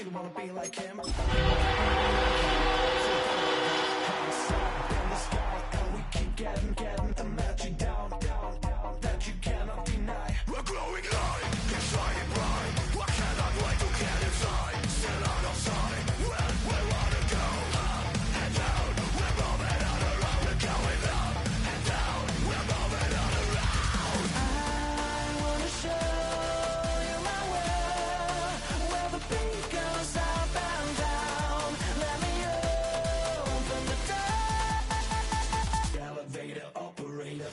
you wanna be like him? Getting the magic down, that you cannot deny. A glowing light, a shining bright. I cannot wait to get inside. Still out of sight, when we wanna go up and down. We're moving on around, we're going up and down. We're moving on around. I wanna show you my world, where the beat goes up and down. Let me open the door. Elevator operator.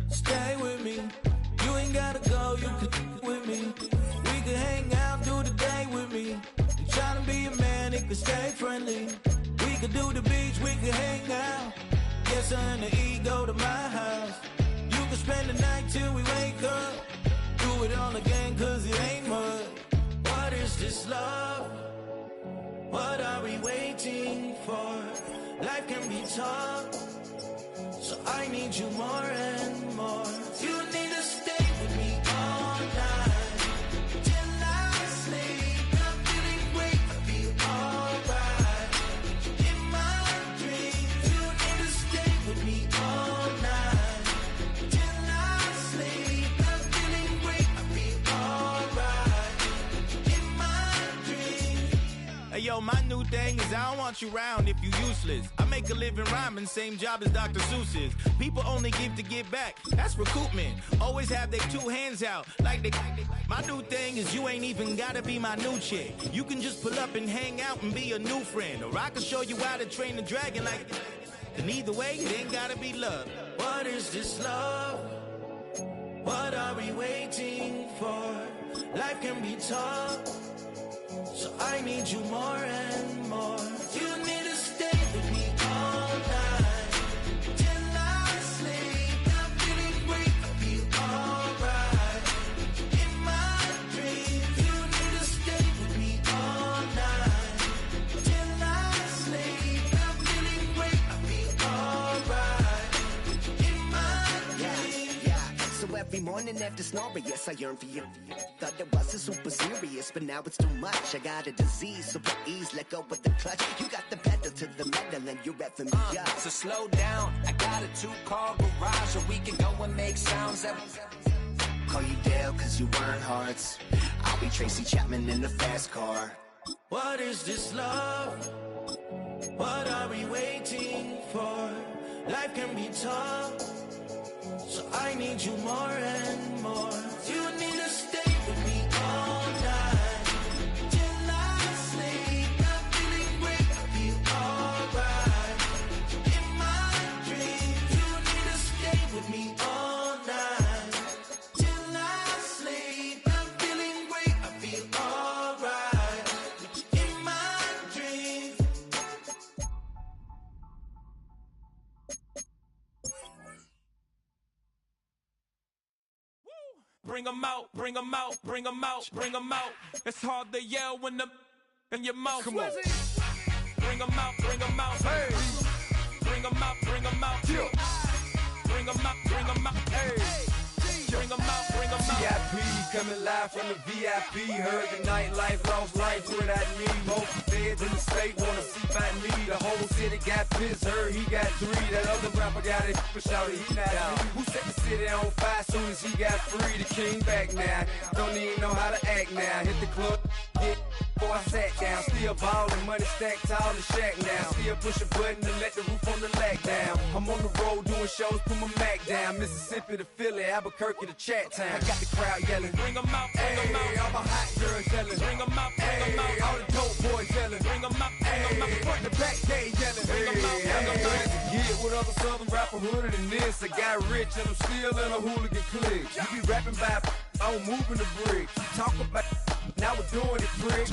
Stay with me, you ain't gotta go, you can with me. We can hang out, do the day with me. You tryna be a man, it can stay friendly. We could do the beach, we can hang out. Yes, her and the E go to my house. You can spend the night till we wake up. Do it all again, cause it ain't mud. What is this love? What are we waiting for? Life can be tough, so I need you more and more. You need to stay with me all night till I sleep. I'm feeling great, I feel alright. In my dreams, you need to stay with me all night till I sleep. I'm feeling great, I feel alright. In my dreams. Hey yo, my new thing is I don't want you round if you useless. I make a living rhyming, same job as Dr. Seuss's. People only give to give back, that's recoupment. Always have their two hands out, like they. My new thing is you ain't even gotta be my new chick. You can just pull up and hang out and be a new friend. Or I can show you how to train the dragon like. And either way, it ain't gotta be love. What is this love? What are we waiting for? Life can be tough, so I need you more and more. You need to stay with me all night till I sleep. I'm feeling great, I feel alright. In my dreams, you need to stay with me all night till I sleep. I'm feeling great, I feel alright. In my dreams. Yeah. So every morning after snoring, yes, I yearn for you. Thought it wasn't super serious, but now it's too much. I got a disease, so please let go with the clutch. You got the pedal to the metal and you're revving me up. So slow down, I got a 2-car garage, or we can go and make sounds that. Call you Dale cause you weren't hearts. I'll be Tracy Chapman in the fast car. What is this love? What are we waiting for? Life can be tough, so I need you more and more. You need to stay with me all night till I sleep. I'm feeling great, I feel alright. In my dreams, you need to stay with me all night till I sleep. I'm feeling great, I feel alright. In my dreams. bring 'em out, bring 'em out, bring 'em out, bring 'em out. It's hard to yell when the in your mouth. Come on. Bring 'em out, bring 'em out. Hey. Bring 'em out, bring 'em out. Yeah. Bring 'em out, bring 'em out. Hey. Bring 'em out, bring 'em out. VIP coming live from the VIP. Heard the nightlife, lost life without me. Both feds in the state wanna see by me. The whole city got pissed, heard he got 3. That other rapper got it, but shouted he not me. Who set the city on fire soon as he got free? The king back now, don't even know how to act now. Hit the club, hit before I sat down. Still ballin', money stacked tall in shack now. Still push a button to let the roof on the lag down. I'm on the road doing shows, put my Mac down. Mississippi to Philly, Albuquerque to Chat Town. I got the crowd yelling, Bring 'em out, bring 'em out. all my hot girls yelling, Bring 'em out, bring 'em out. all the dope boys yelling, Bring 'em out, bring 'em out. front the back gate yelling, Bring 'em out, bring 'em out. I'm to get with other southern rapper hooded than this. I got rich and I'm still in a hooligan clique. You be rapping by, I'm moving the bricks. Talk about, now we're doing it, prick.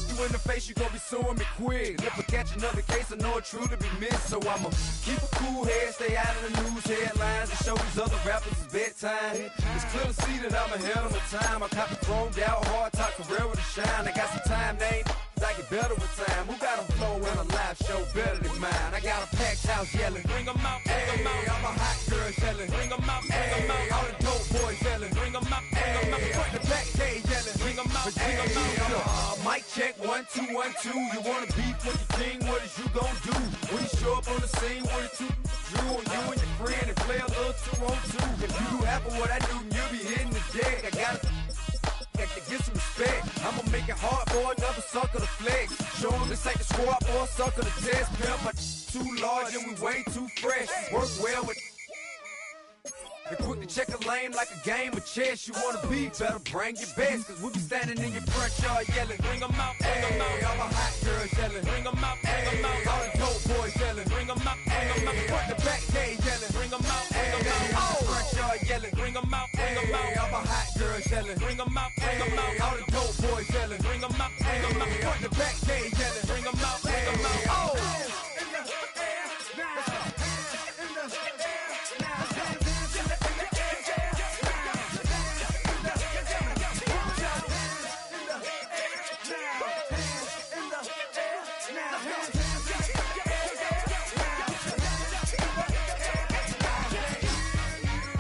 You in the face, you gon' be suing me quick. If I catch another case, I know it truly be missed. So I'ma keep a cool head, stay out of the news headlines, and show these other rappers it's bedtime. It's clear to see that I'm ahead of my time. I caught the chromed out, hard talk, career with a shine. I got some time, name. I get better with time. Who got a flow and a live show better than mine? I got a packed house yelling. Bring 'em out, bring 'em out. All my hot girls yelling. Bring 'em out, bring 'em out. All the dope boys yelling. Bring 'em out, bring 'em out. Front the back gate yelling. Bring 'em out, bring 'em out. Mic check 1 2 1 2. You wanna beef with the king? What is you gon' do? When you show up on the scene, what it you drew on you and your friend and play a little 2 on 2. If you do half of what I do, you'll be hitting the deck. I gotta get some respect. I'ma make it hard for another sucker to flex. Show 'em this ain't the squad or a sucker to test. Pimp, my too large and we way too fresh. Work well with. They quick to check a lane like a game of chess. You wanna be better, bring your best. Cause we be standing in your front yard yelling. Bring 'em out, bring 'em out. All my hot girls yelling. Bring 'em out, bring 'em out. All the dope boys yelling. Bring 'em out, bring 'em out. Front the back gate yelling. Bring 'em out, bring 'em out. Front yard yelling. Bring 'em out, bring 'em out. All my hot girls yelling. Bring 'em out, bring 'em out. All the dope boys yelling. Bring 'em out, bring 'em out. Front the back gate yelling. Bring 'em out, bring 'em out.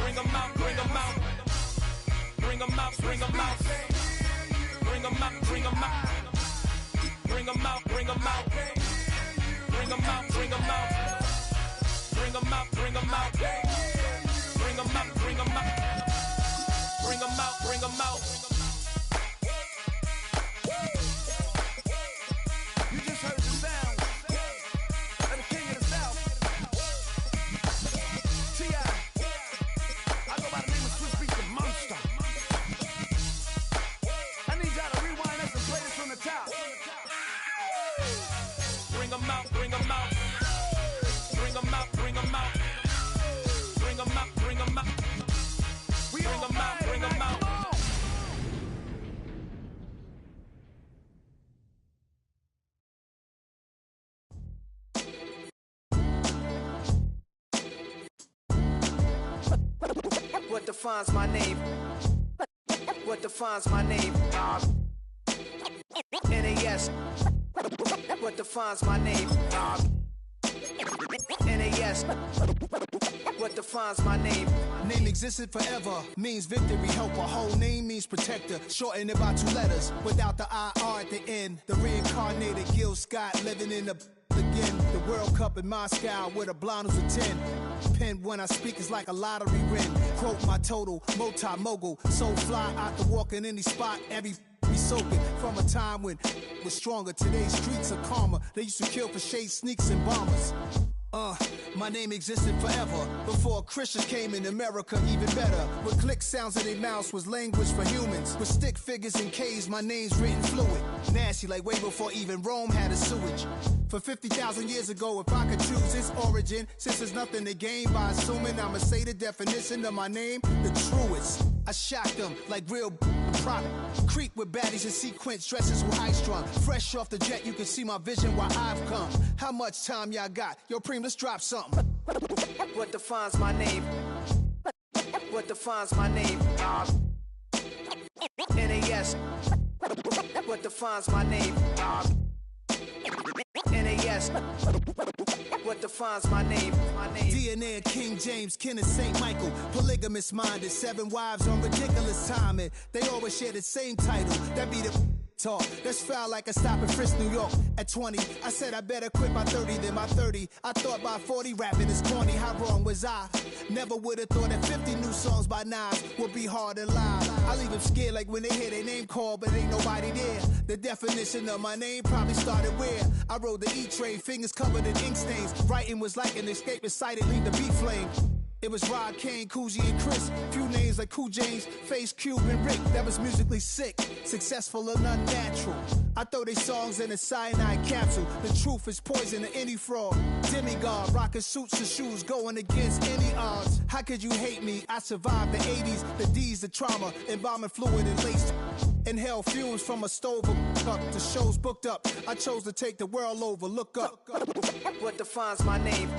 Bring 'em out, bring 'em out. Bring 'em out, bring 'em out. Bring 'em out, bring 'em out. Bring 'em out, bring 'em out. Bring 'em out, bring 'em out. Bring 'em out, bring 'em out. Bring 'em out, bring 'em out. Bring 'em out, bring 'em out. You just heard the sound of the king of the south. T.I. I go by the name of Swiss Beats the Monster. I need y'all to rewind this and play this from the top. Bring 'em out, bring 'em out. Bring 'em out, bring 'em out. Bring 'em out, bring 'em out. We Bring 'em out, bring 'em out. What defines my name? What defines my name? NAS. What defines my name? NAS. What defines my name? Name existed forever, means victory, helper. Whole name means protector, shortened it by 2 letters. Without the IR at the end, the reincarnated Gil Scott living in the again. The World Cup in Moscow with a blind who's a 10. Pen when I speak is like a lottery win. Quote my total, multi-mogul. So fly out the walk in any spot, every be soaking from a time when was stronger. Today's streets are calmer. They used to kill for shade sneaks and bombers. My name existed forever before Christians came in America, even better. With click sounds in their mouths was language for humans. With stick figures and K's, my name's written fluid. Nasty like way before even Rome had a sewage. For 50,000 years ago, if I could choose its origin, since there's nothing to gain by assuming I'ma say the definition of my name, the truest. I shocked them like real product. Creep with baddies in sequence, dresses with high strung. Fresh off the jet, you can see my vision where I've come. How much time y'all got? Yo, Preem, let's drop something. What defines my name? What defines my name? NAS. What defines my name? NAS. What defines my name? DNA of King James, kin of St. Michael. Polygamous minded, 7 wives on ridiculous timing. They always share the same title. That be the talk. That's foul like a stop in Frisk, New York. At 20, I said I better quit by 30 than by 30. I thought by 40 rapping is corny. How wrong was I? Never would have thought that 50 new songs by Nas would be hard to lie. I leave them scared like when they hear their name called, but ain't nobody there. The definition of my name probably started where I rode the E-train, fingers covered in ink stains. Writing was like an escape excited, leave the beat flame. It was Rod, Kane, Coogee, and Chris. Few names like Cool James, Face, Cube, and Rick. That was musically sick, successful and unnatural. I throw they songs in a cyanide capsule. The truth is poison to any fraud. Demigod, rocking suits and shoes, going against any odds. How could you hate me? I survived the 80s, the D's, the trauma, embalming fluid and lace. Inhale fumes from a stove up. The show's booked up. I chose to take the world over. Look up. What defines my name?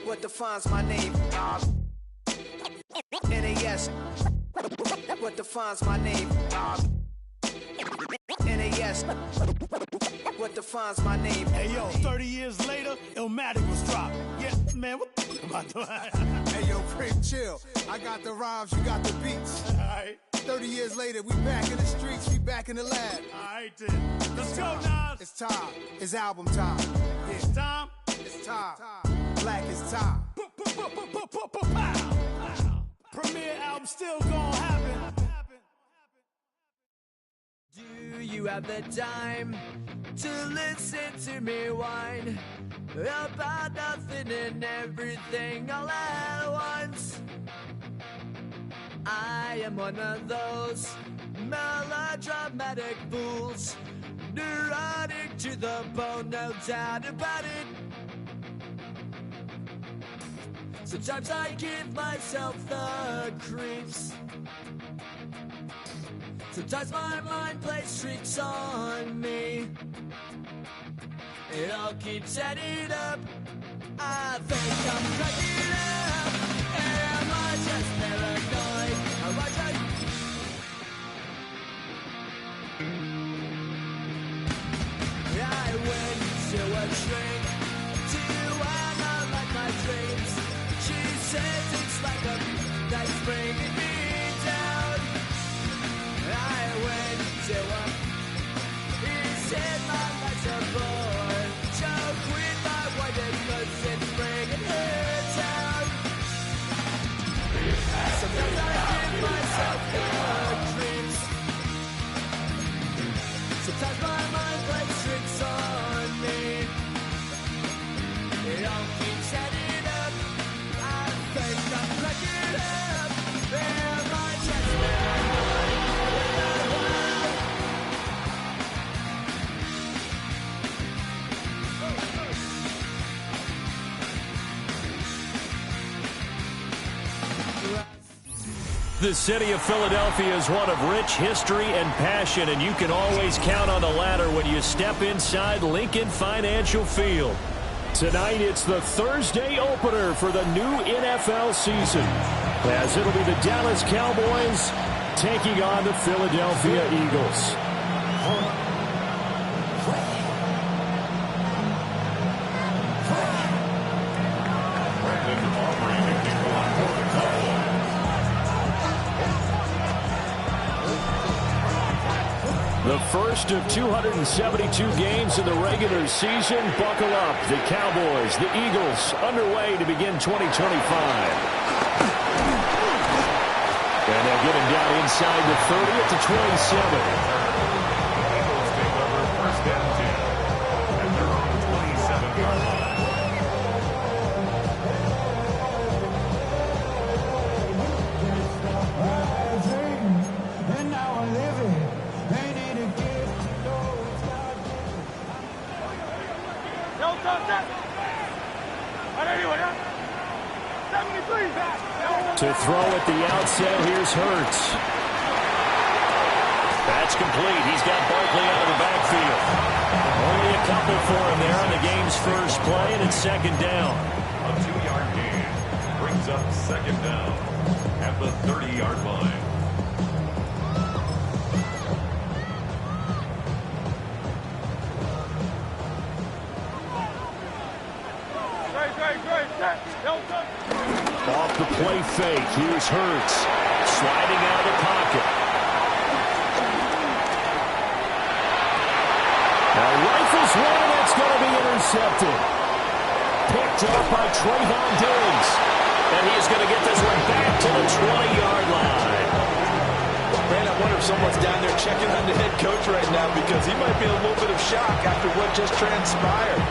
What defines my name? NAS. What defines my name? NAS. What defines my name? Hey yo, 30 years later, Illmatic was dropped. Yeah, man, what the am I doing? Hey yo, Prince, chill. I got the rhymes, you got the beats. Alright. 30 years later, we back in the streets, we back in the lab. Alright then. Let's go, Nas. It's time. It's album time. Yeah. It's time. It's time. Black is time. Premiere album still gonna happen. Do you have the time to listen to me whine about nothing and everything all at once? I am one of those melodramatic fools, neurotic to the bone, no doubt about it. Sometimes I give myself the creeps. Sometimes my mind plays tricks on me. It all keeps adding up. I think I'm cracking up. Am I just paranoid? Am I just... I went to a shrink to analyze my dreams. She says it's like a that's bringing me down. I went to a he said my life's a bore. Joke with my wife because it's bringing her down. Sometimes I give myself the dreams. Sometimes my mind plays tricks on me. It all keeps adding up. I think I'm cracking up. Am I just paranoid? The city of Philadelphia is one of rich history and passion, and you can always count on the latter when you step inside Lincoln Financial Field. Tonight, it's the Thursday opener for the new NFL season, as it'll be the Dallas Cowboys taking on the Philadelphia Eagles. The first of 272 games in the regular season. Buckle up. The Cowboys, the Eagles, underway to begin 2025. And they'll get him down inside the 30 at the 27. Eagles take over first down 10 at their own 27-yard line. To throw at the outset, here's Hurts. That's complete. He's got Barkley out of the backfield. Only a couple for him there on the game's first play, and it's second down. A 2-yard gain brings up second down at the 30-yard line. Off the play fake, here's Hurts. Sliding out of the pocket. Now rifles one, and that's going to be intercepted. Picked up by Trayvon Diggs. And he's going to get this one back to the 20-yard line. Man, I wonder if someone's down there checking on the head coach right now because he might be in a little bit of shock after what just transpired.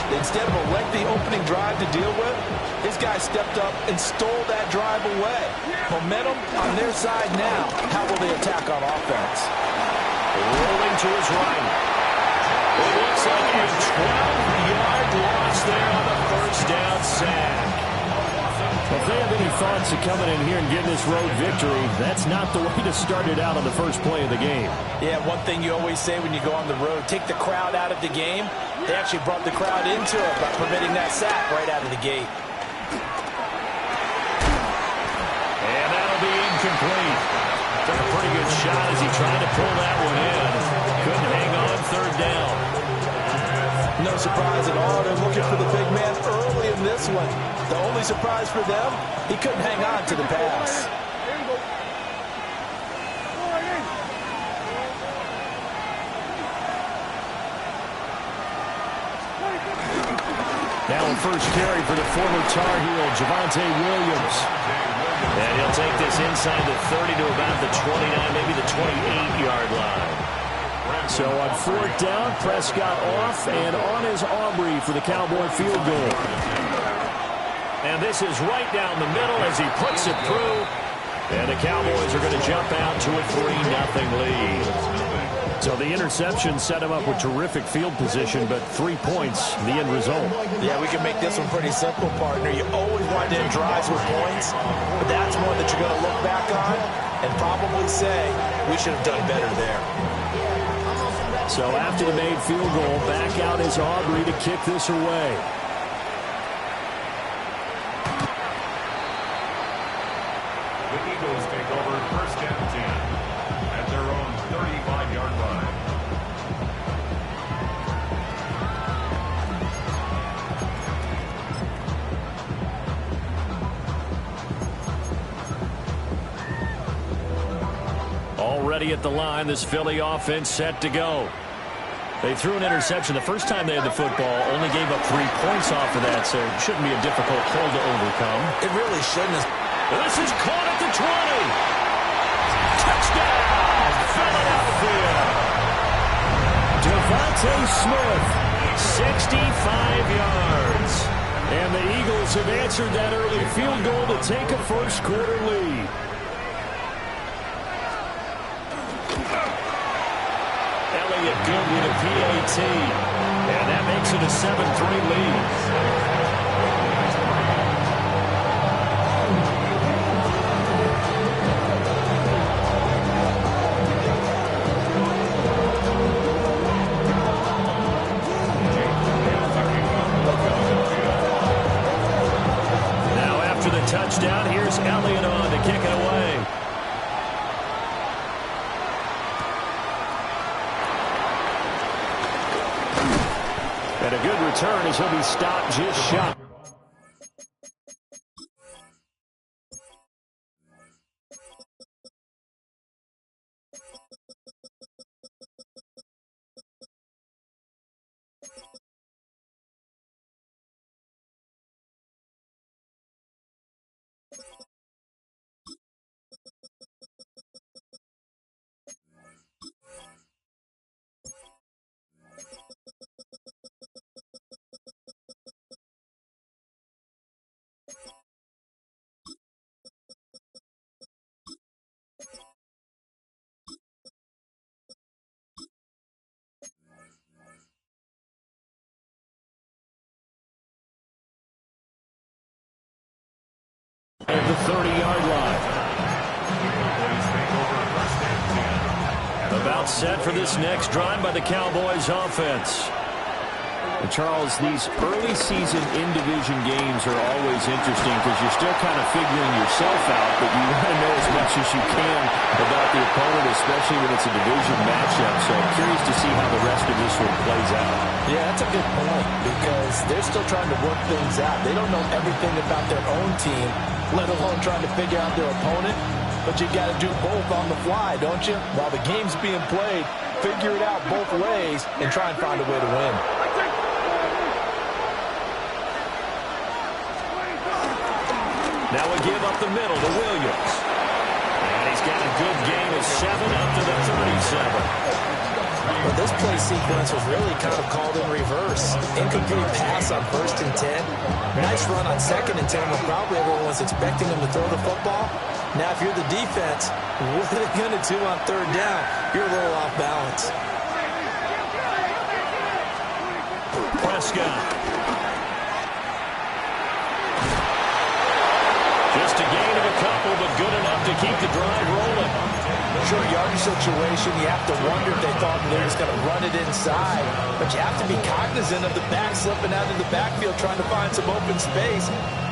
Instead of a lengthy opening drive to deal with, his guy stepped up and stole that drive away. Momentum on their side now. How will they attack on offense? Rolling to his right. It looks like a 12-yard loss there on the first down sack. If they have any thoughts of coming in here and getting this road victory, that's not the way to start it out on the first play of the game. Yeah, one thing you always say when you go on the road, take the crowd out of the game. They actually brought the crowd into it by permitting that sack right out of the gate. And that'll be incomplete. Took a pretty good shot as he tried to pull that one in. Couldn't hang on third down. No surprise at all. They're looking for the big man early in this one. The only surprise for them, he couldn't hang on to the pass. Now a first carry for the former Tar Heel, Javonte Williams. And he'll take this inside the 30 to about the 29, maybe the 28-yard line. So on fourth down, Prescott off, and on is Aubrey for the Cowboy field goal. And this is right down the middle as he puts it through. And the Cowboys are going to jump out to a 3-0 lead. So the interception set him up with terrific field position, but 3 points, the end result. Yeah, we can make this one pretty simple, partner. You always want to end drives with points, but that's one that you're going to look back on and probably say, we should have done better there. So after the made field goal, back out is Aubrey to kick this away. The Eagles take over first and 10 at their own 35-yard line. Already at the line, this Philly offense set to go. They threw an interception the first time they had the football, only gave up 3 points off of that, so it shouldn't be a difficult hole to overcome. It really shouldn't have. This is caught at the 20. Touchdown, Philadelphia. Devontae Smith, 65 yards. And the Eagles have answered that early field goal to take a first quarter lead. Elliott good with a PAT. And that makes it a 7-3 lead. Touchdown. Here's Elliott on to kick it away. And a good return as he'll be stopped just shy. At the 30-yard line. About set for this next drive by the Cowboys offense. And Charles, these early season in-division games are always interesting because you're still kind of figuring yourself out, but you want to know as much as you can about the opponent, especially when it's a division matchup. So I'm curious to see how the rest of this one plays out. Yeah, that's a good point because they're still trying to work things out. They don't know everything about their own team, let alone trying to figure out their opponent. But you got to do both on the fly, don't you? While the game's being played, figure it out both ways and try and find a way to win. Now a give up the middle to Williams. And he's got a good gain of 7 up to the 37. Well, this play sequence was really kind of called in reverse. Incomplete pass on 1st and 10. Nice run on 2nd and 10 when probably everyone was expecting him to throw the football. Now, if you're the defense, what are they going to do on 3rd down? You're a little off balance. Prescott. Just a gain of a couple, but good enough to keep the drive rolling. Short yardage situation, you have to wonder if they thought they were just going to run it inside. But you have to be cognizant of the back slipping out of the backfield trying to find some open space.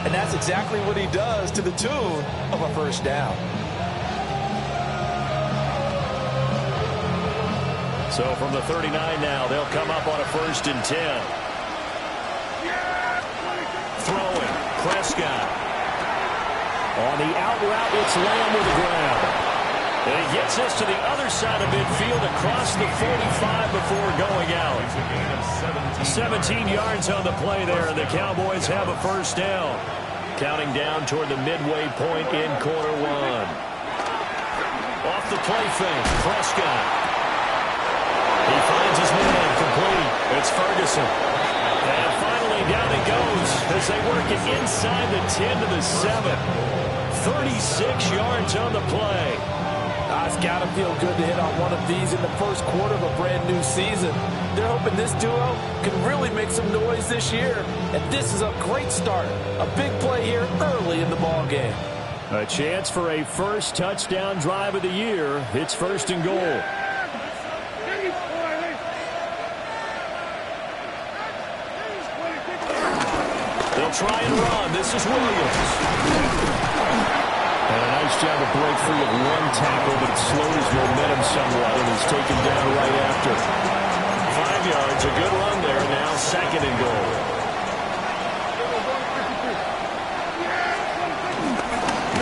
And that's exactly what he does to the tune of a 1st down. So from the 39 now, they'll come up on a 1st and 10. Throwing, Prescott. On the out route, it's Lamb with a grab. And he gets us to the other side of midfield across the 45 before going out. 17 yards on the play there, and the Cowboys have a 1st down. Counting down toward the midway point in quarter 1. Off the play fake, Prescott. He finds his man complete. It's Ferguson. And finally down it goes as they work it inside the 10 to the 7. 36 yards on the play. It's got to feel good to hit on one of these in the 1st quarter of a brand new season. They're hoping this duo can really make some noise this year. And this is a great start. A big play here early in the ball game. A chance for a first touchdown drive of the year. It's 1st and goal. They'll try and run. This is Williams. And a nice job to break free of one tackle, but it slowed his momentum somewhat, and he's taken down right after. 5 yards, a good run there. Now 2nd and goal.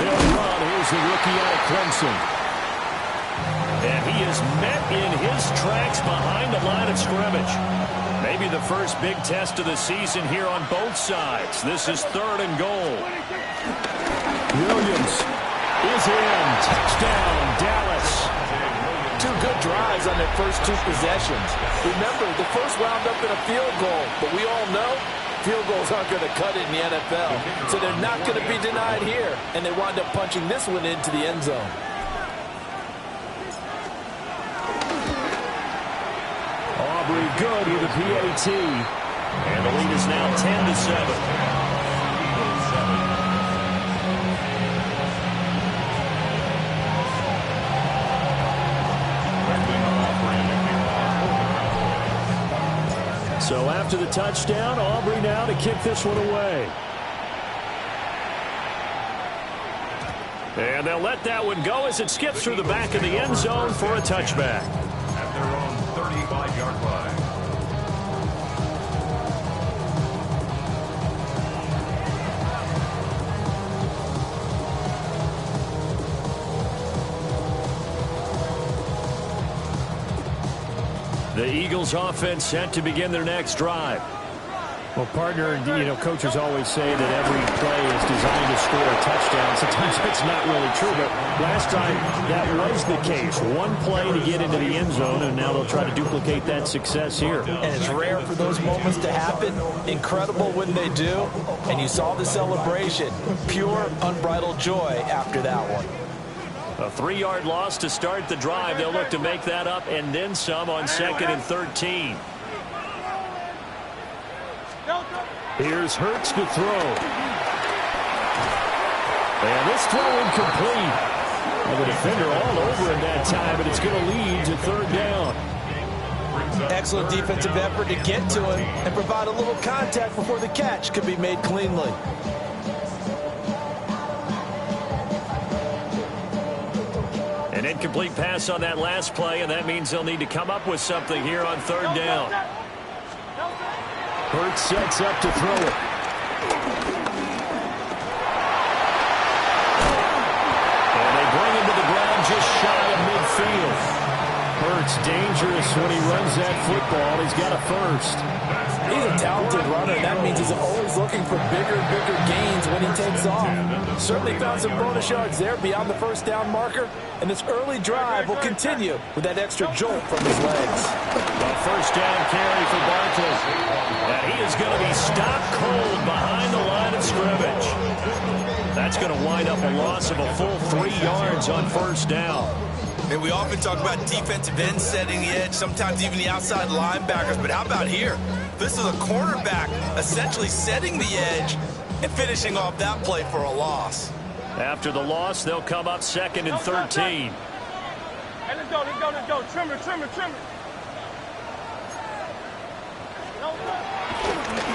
They'll run. Here's the rookie out of Clemson. And he is met in his tracks behind the line of scrimmage. Maybe the first big test of the season here on both sides. This is 3rd and goal. Williams is in. Touchdown, Dallas. 2 good drives on their first 2 possessions. Remember, the first wound up in a field goal, but we all know field goals aren't going to cut it in the NFL. So they're not going to be denied here, and they wind up punching this one into the end zone. Aubrey good with a PAT. And the lead is now 10 to 7. So after the touchdown, Aubrey now to kick this one away. And they'll let that one go as it skips through the back of the end zone for a touchback. At their own 35-yard line. The Eagles offense set to begin their next drive. Well, partner, coaches always say that every play is designed to score a touchdown. Sometimes that's not really true, but last time that was the case. One play to get into the end zone, and now they'll try to duplicate that success here. And it's rare for those moments to happen. Incredible when they do. And you saw the celebration. Pure, unbridled joy after that one. A 3-yard loss to start the drive. They'll look to make that up and then some on 2nd and 13. Here's Hurts to throw. And this throw incomplete. Well, the defender all over him that time, but it's going to lead to 3rd down. Excellent defensive effort to get to him and provide a little contact before the catch could be made cleanly. An incomplete pass on that last play, and that means they'll need to come up with something here on third down. Hurts sets up to throw it. And they bring him to the ground just shy of midfield. Hurts dangerous when he runs that football. He's got a first. He's a talented runner. That means he's always looking for bigger and bigger gains when he takes off. Certainly found some bonus yards there beyond the first down marker. And this early drive will continue with that extra jolt from his legs. A first down carry for Barkley. And he is going to be stopped cold behind the line of scrimmage. That's going to wind up a loss of a full 3 yards on first down. And we often talk about defensive ends setting the edge, sometimes even the outside linebackers. But how about here? This is a cornerback essentially setting the edge and finishing off that play for a loss. After the loss, they'll come up 2nd and 13. Hey, let's go. Trimmer.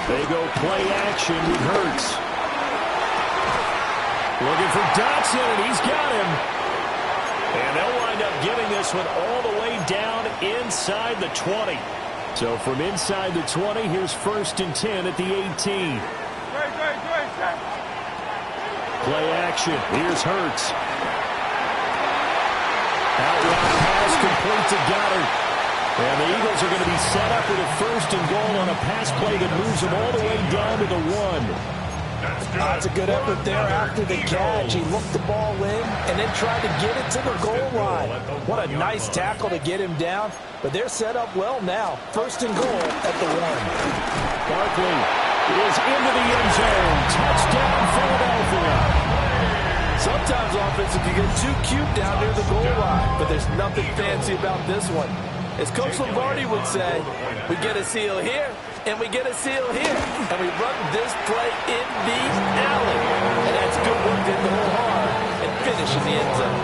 They go play action with Hurts. Looking for Dotson, and he's got him. And they'll wind up giving this one all the way down inside the 20. So from inside the 20, here's 1st and 10 at the 18. Play action. Here's Hurts. Outright pass complete to Goddard. And the Eagles are going to be set up with a 1st and goal on a pass play that moves them all the way down to the 1. That's a good effort there after the catch. He looked the ball in and then tried to get it to the goal line. What a nice tackle to get him down. But they're set up well now. 1st and goal at the 1. Barkley is into the end zone. Touchdown, Philadelphia. Sometimes offenses can get too cute down near the goal line, but there's nothing fancy about this one. As Coach Lombardi would say, we get a seal here, and we get a seal here, and we run this play in the alley. And that's good work to hit the hole hard and finish in the end zone.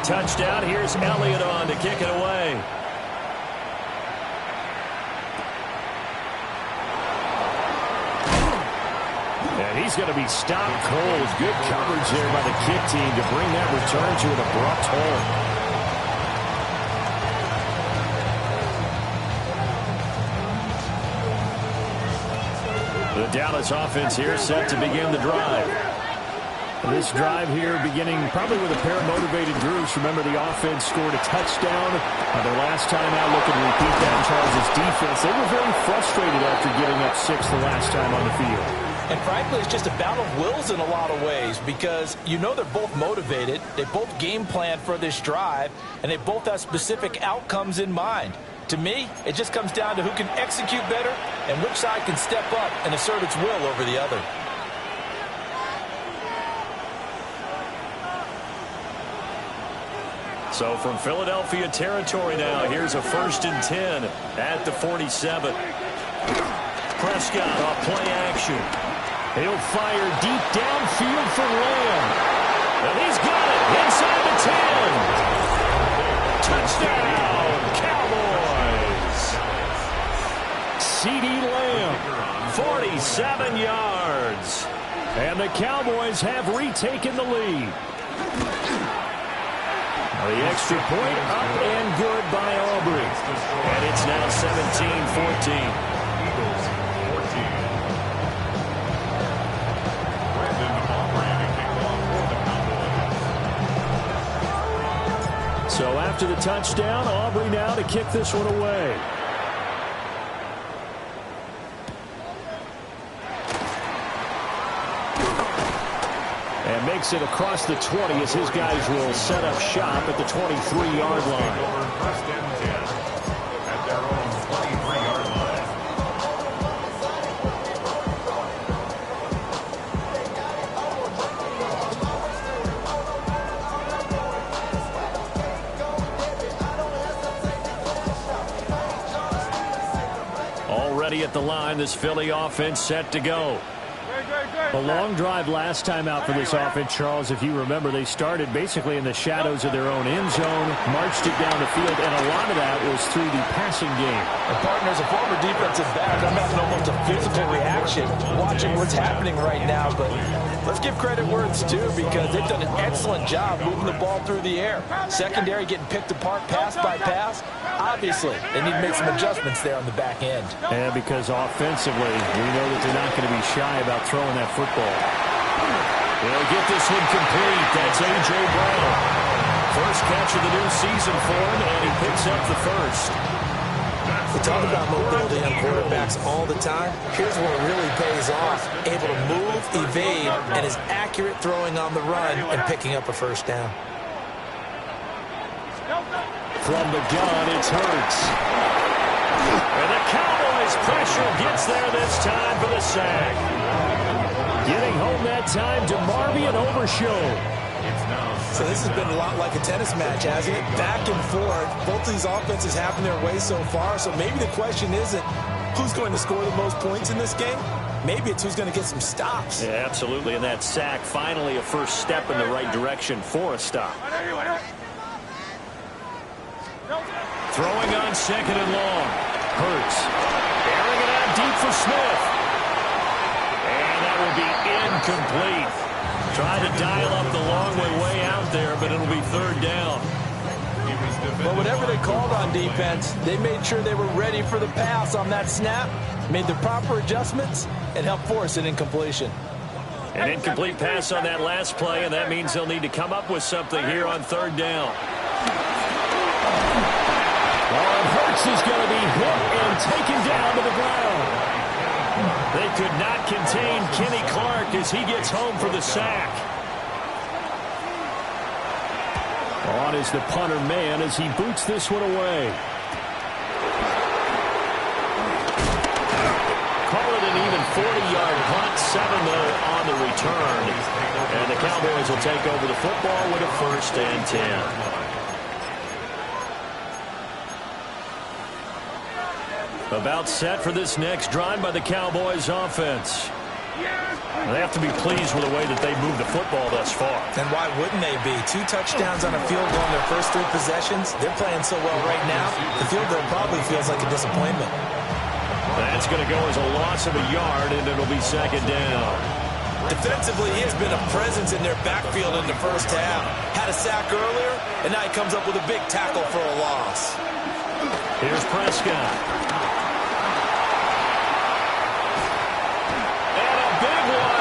Touchdown. Here's Elliott on to kick it away. And he's going to be stopped cold. Good coverage there by the kick team to bring that return to an abrupt halt. The Dallas offense here set to begin the drive. This drive here beginning probably with a pair of motivated groups. Remember, the offense scored a touchdown their last time out. Looking to repeat that in Charles' defense. They were very frustrated after giving up 6 the last time on the field. And frankly, it's just a battle of wills in a lot of ways because you know they're both motivated. They both game plan for this drive, and they both have specific outcomes in mind. To me, it just comes down to who can execute better and which side can step up and assert its will over the other. So from Philadelphia territory now, here's a 1st and 10 at the 47. Prescott off play action. He'll fire deep downfield for Lamb. And he's got it inside the 10. Touchdown, Cowboys. CeeDee Lamb, 47 yards. And the Cowboys have retaken the lead. The extra point up and good by Aubrey. And it's now 17-14. Eagles 14. Brandon Aubrey to kick off for the Cowboys. So after the touchdown, Aubrey now to kick this one away. And makes it across the 20 as his guys will set up shop at the 23-yard line. First and 10 at their own 23-yard line. ready at the line. This Philly offense set to go. A long drive last time out for this offense, Charles. If you remember, they started basically in the shadows of their own end zone, marched it down the field, and a lot of that was through the passing game. And partner, as a former defensive back, I'm having almost a physical reaction watching what's happening right now. But let's give credit where it's due, because they've done an excellent job moving the ball through the air. Secondary getting picked apart pass by pass. Obviously, they need to make some adjustments there on the back end. Yeah, because offensively, we know that they're not going to be shy about throwing that football. They'll get this one complete. That's A.J. Brown. First catch of the new season for him, and he picks up the first. We talk about mobility on quarterbacks all the time. Here's where it really pays off. Able to move, evade, and is accurate throwing on the run and picking up a first down. From the gun, it's Hurts. And the Cowboys pressure gets there this time for the sack. Getting home that time to Marvy and Overshow. So this has been a lot like a tennis match, hasn't it? Back and forth. Both these offenses having their way so far. So maybe the question isn't who's going to score the most points in this game. Maybe it's who's going to get some stops. Yeah, absolutely. And that sack, finally a first step in the right direction for a stop. Throwing on second and long. Hurts. Airing it out deep for Smith. And that will be incomplete. Trying to dial up the long way out there, but it'll be third down. But whatever they called on defense, they made sure they were ready for the pass on that snap, made the proper adjustments, and helped force an incompletion. An incomplete pass on that last play, and that means they'll need to come up with something here on third down. And Hurts is going to be hit and taken down to the ground. They could not contain Kenny Clark as he gets home for the sack. On is the punter man as he boots this one away. Call it an even 40-yard punt, 7 on the return. And the Cowboys will take over the football with a 1st and 10. About set for this next drive by the Cowboys offense. They have to be pleased with the way that they moved the football thus far. And why wouldn't they be? 2 touchdowns on a field goal in their first 3 possessions. They're playing so well right now, the field goal probably feels like a disappointment. That's going to go as a loss of a yard, and it'll be second down. Defensively, he has been a presence in their backfield in the first half. Had a sack earlier, and now he comes up with a big tackle for a loss. Here's Prescott.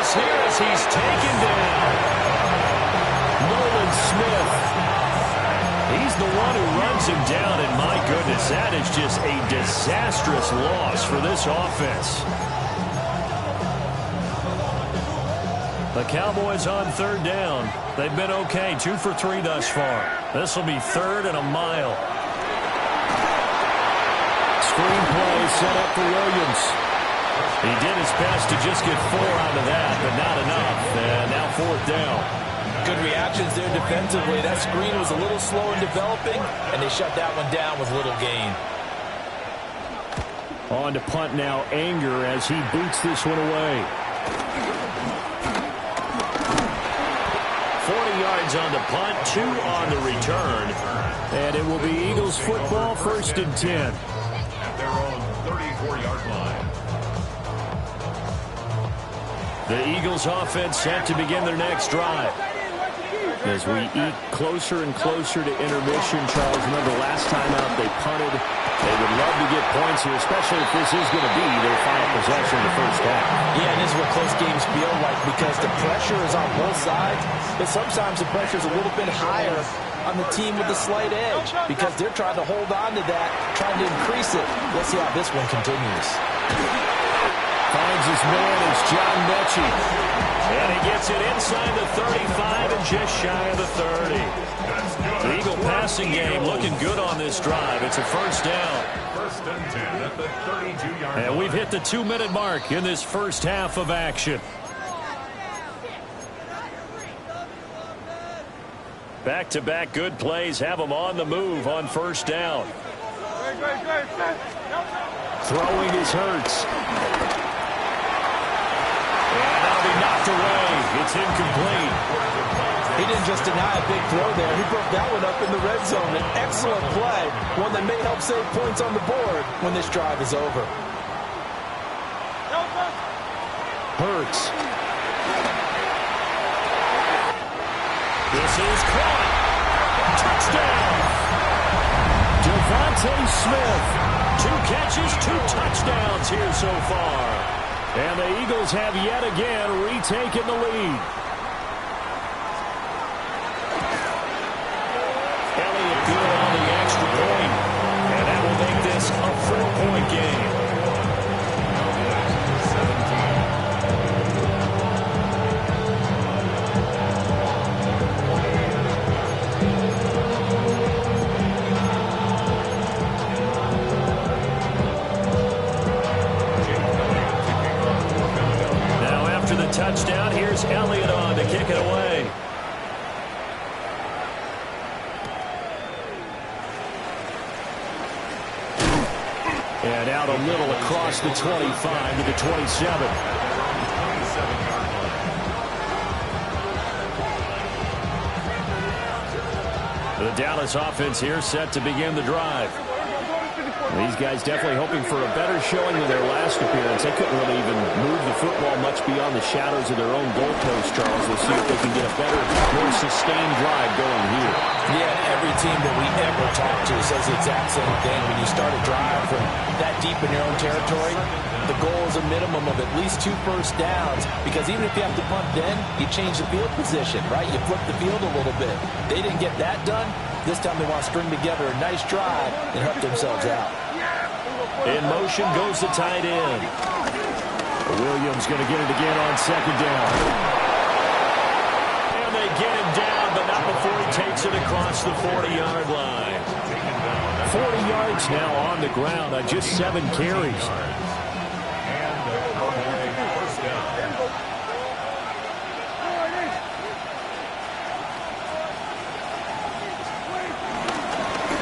Here as he's taken down. Nolan Smith. He's the one who runs him down, and my goodness, that is just a disastrous loss for this offense. The Cowboys on third down. They've been okay, 2 for 3 thus far. This will be 3rd and a mile. Screenplay set up for Williams. He did his best to just get 4 out of that, but not enough. And now 4th down. Good reactions there defensively. That screen was a little slow in developing, and they shut that one down with little gain. On to punt now, Anger as he boots this one away. 40 yards on the punt, 2 on the return. And it will be Eagles football, 1st and 10. At their own 34-yard line. The Eagles offense set to begin their next drive. As we eke closer and closer to intermission, Charles, remember last time out they punted. They would love to get points here, especially if this is going to be their final possession in the first half. Yeah, and this is what close games feel like because the pressure is on both sides, but sometimes the pressure is a little bit higher on the team with the slight edge because they're trying to hold on to that, trying to increase it. Let's see how this one continues. Finds his man, it's John Mechie. And he gets it inside the 35 and just shy of the 30. The Eagle passing game looking good on this drive. It's a 1st down. 1st and 10 at the 32-yard line. And we've hit the 2-minute mark in this first half of action. Back-to-back good plays have them on the move on 1st down. Throwing is Hurts. And that'll be knocked away. It's incomplete. He didn't just deny a big throw there. He broke that one up in the red zone. An excellent play, one that may help save points on the board when this drive is over. Hurts. This is caught. Touchdown. Devontae Smith. 2 catches, 2 touchdowns here so far. And the Eagles have yet again retaken the lead. Elliott good on the extra point. And that will make this a 4-point game. Touchdown. Here's Elliott on to kick it away. And out a little across the 25 to the 27. The Dallas offense here set to begin the drive. These guys definitely hoping for a better showing than their last appearance. They couldn't really even move the football much beyond the shadows of their own goalpost, Charles. We'll see if they can get a better, more sustained drive going here. Yeah, every team that we ever talk to says the exact same thing. When you start a drive from that deep in your own territory, the goal is a minimum of at least 2 first downs, because even if you have to punt then, you change the field position, right? You flip the field a little bit. They didn't get that done. This time they want to string together a nice drive and help themselves out. In motion goes the tight end. Williams going to get it again on 2nd down. And they get him down, but not before he takes it across the 40-yard line. 40 yards now on the ground on just 7 carries.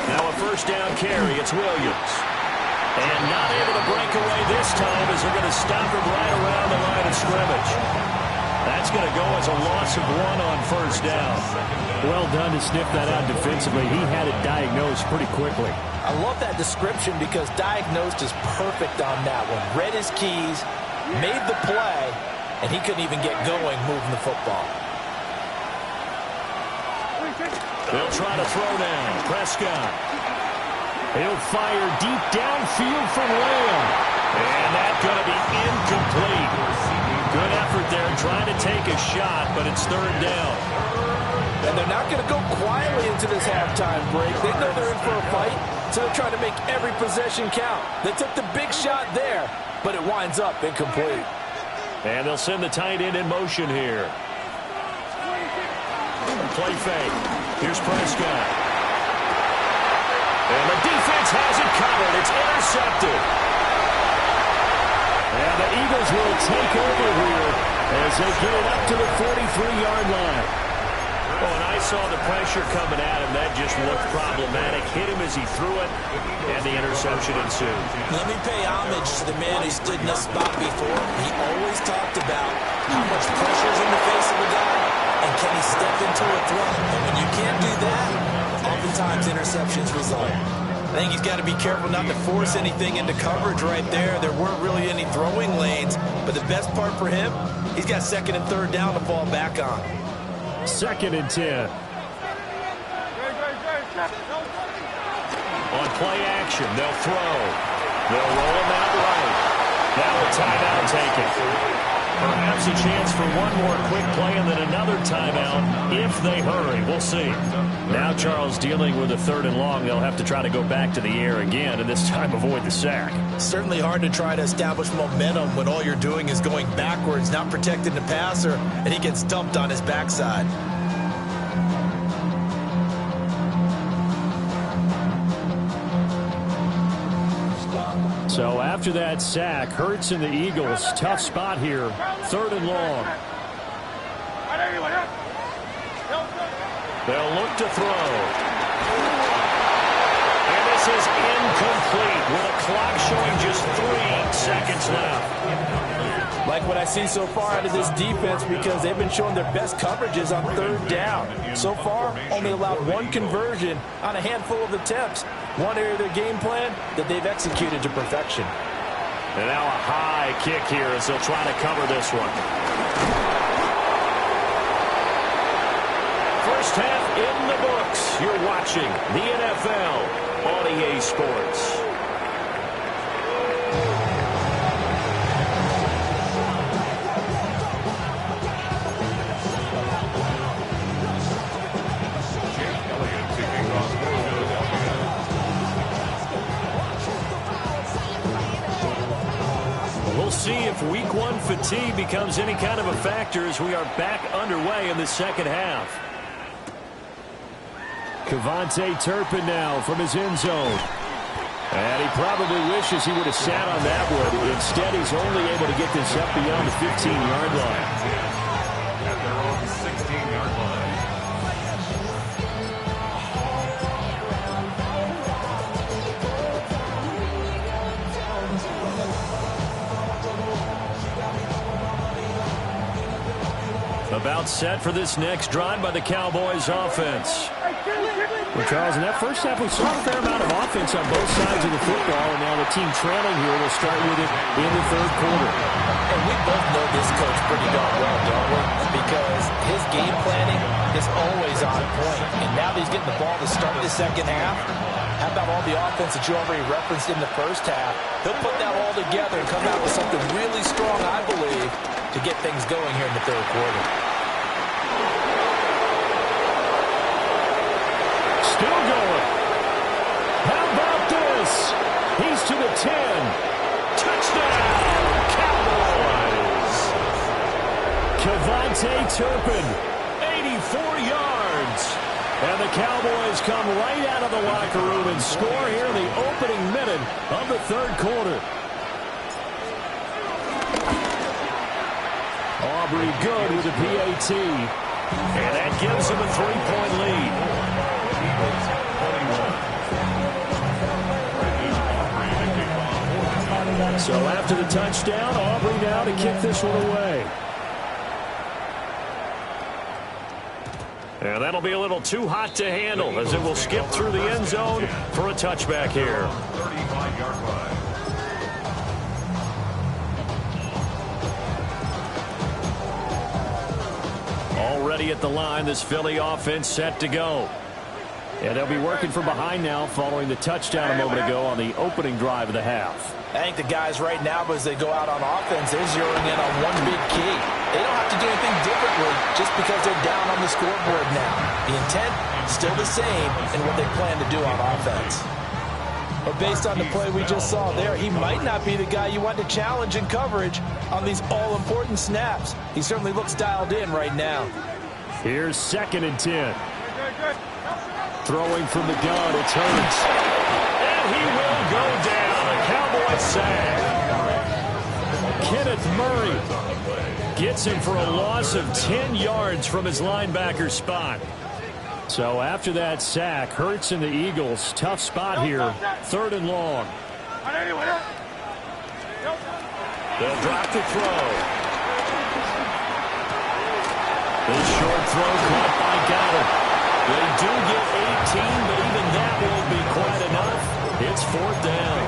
Now a first down carry. It's Williams. And not able to break away this time as they're going to stop him right around the line of scrimmage. That's going to go as a loss of 1 on first down. Well done to sniff that out defensively. He had it diagnosed pretty quickly. I love that description because diagnosed is perfect on that one. Read his keys, made the play, and he couldn't even get going moving the football. They'll try to throw now. Prescott. He'll fire deep downfield from Lamb. And that's going to be incomplete. Good effort there trying to take a shot, but it's 3rd down. And they're not going to go quietly into this halftime break. They know they're in for a fight, so they're trying to make every possession count. They took the big shot there, but it winds up incomplete. And they'll send the tight end in motion here. Play fake. Here's Prescott. And the defense has it covered. It's intercepted. And the Eagles will take over here as they get it up to the 43-yard line. Oh, and I saw the pressure coming at him. That just looked problematic. Hit him as he threw it, and the interception ensued. Let me pay homage to the man who stood in this spot before. He always talked about how much pressure is in the face of a guy, and can he step into a throw. And when you can't do that, oftentimes interceptions result. I think he's got to be careful not to force anything into coverage right there. There weren't really any throwing lanes, but the best part for him, he's got 2nd and 3rd down to fall back on. 2nd and 10. On play action, they'll throw. They'll roll him out right. Now a timeout taken. Perhaps a chance for one more quick play and then another timeout if they hurry. We'll see. Now Charles dealing with a 3rd and long. They'll have to try to go back to the air again and this time avoid the sack. Certainly hard to try to establish momentum when all you're doing is going backwards, not protecting the passer, and he gets dumped on his backside. So after that sack, Hurts and the Eagles, tough spot here, 3rd and long. They'll look to throw. And this is incomplete with a clock showing just 3 seconds left. Like what I see so far out of this defense, because they've been showing their best coverages on third down. So far, only allowed 1 conversion on a handful of attempts. One area of their game plan that they've executed to perfection. And now a high kick here as they'll try to cover this one. First half in the books. You're watching the NFL on EA Sports. We'll see if week 1 fatigue becomes any kind of a factor as we are back underway in the second half. KaVontae Turpin now from his end zone. And he probably wishes he would have sat on that one. Instead, he's only able to get this up beyond the 15-yard line. At their own 16-yard line. About set for this next drive by the Cowboys offense. Well, Charles, in that first half, we saw a fair amount of offense on both sides of the football, and now the team trailing here will start with it in the third quarter. And we both know this coach pretty darn well, don't we? Because his game planning is always on point. And now that he's getting the ball to start the second half, how about all the offense that you already referenced in the first half? He'll put that all together and come out with something really strong, I believe, to get things going here in the third quarter. Still going. How about this? He's to the 10. Touchdown, Cowboys. KaVontae Turpin, 84 yards. And the Cowboys come right out of the locker room and score here in the opening minute of the third quarter. Aubrey good with a PAT. And that gives him a 3-point lead. So after the touchdown, Aubrey now to kick this one away. And that'll be a little too hot to handle as it will skip through the end zone for a touchback here. 35-yard line. Already at the line, this Philly offense set to go. And they'll be working from behind now following the touchdown a moment ago on the opening drive of the half. I think the guys right now, as they go out on offense, they're zeroing in on one big key. They don't have to do anything differently just because they're down on the scoreboard now. The intent, still the same in what they plan to do on offense. But based on the play we just saw there, he might not be the guy you want to challenge in coverage on these all-important snaps. He certainly looks dialed in right now. Here's 2nd and 10. Throwing from the gun, it's Hurts. And he will go down. A Cowboys sack. Kenneth Murray gets him for a loss of 10 yards from his linebacker spot. So after that sack, Hurts and the Eagles, tough spot here, 3rd and long. They'll drop the throw. This short throw caught by Goddard. They do get 18, but even that won't be quite enough. It's 4th down.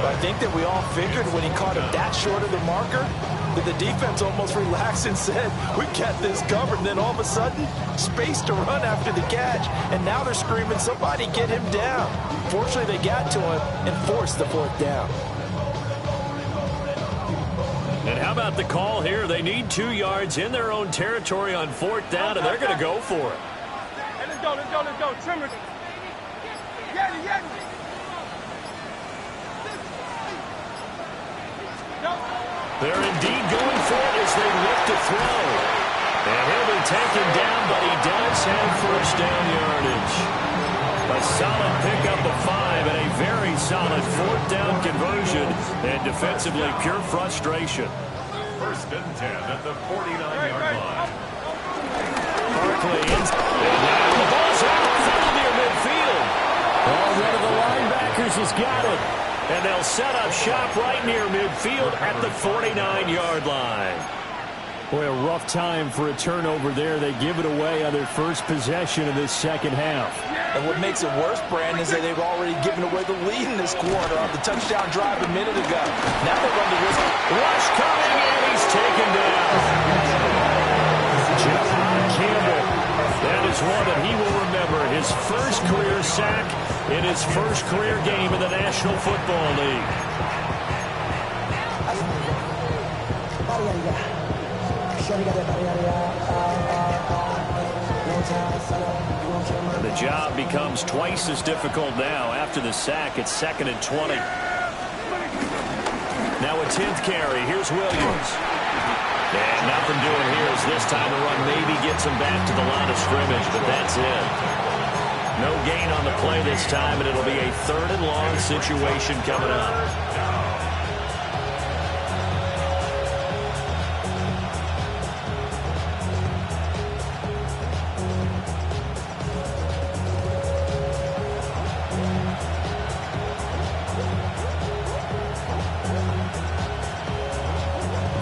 I think that we all figured when he caught him that short of the marker that the defense almost relaxed and said, we got this covered. And then all of a sudden, space to run after the catch. And now they're screaming, somebody get him down. Fortunately, they got to him and forced the 4th down. And how about the call here? They need 2 yards in their own territory on 4th down, and they're going to go for it. Hey, let's go. Trimmer. They're indeed going for it as they look to throw. And he'll be taken down, but he does have 1st down yardage. A solid pickup of 5 and a very solid 4th down conversion. And defensively, pure frustration. 1st and 10 at the 49-yard line. Barkley and now the ball's out from near midfield. Oh, one of the linebackers has got it. And they'll set up shop right near midfield at the 49-yard line. Boy, a rough time for a turnover there. They give it away on their first possession of this second half. And what makes it worse, Brandon, is that they've already given away the lead in this quarter on the touchdown drive a minute ago. Now they run the risk. Rush coming, and he's taken down. John Campbell. That is one that he will remember. His first career sack in his first career game in the National Football League. The job becomes twice as difficult now. After the sack, it's 2nd and 20. Now a 10th carry. Here's Williams. And nothing doing here as this time the run maybe gets him back to the line of scrimmage, but that's it. No gain on the play this time, and it'll be a 3rd and long situation coming up.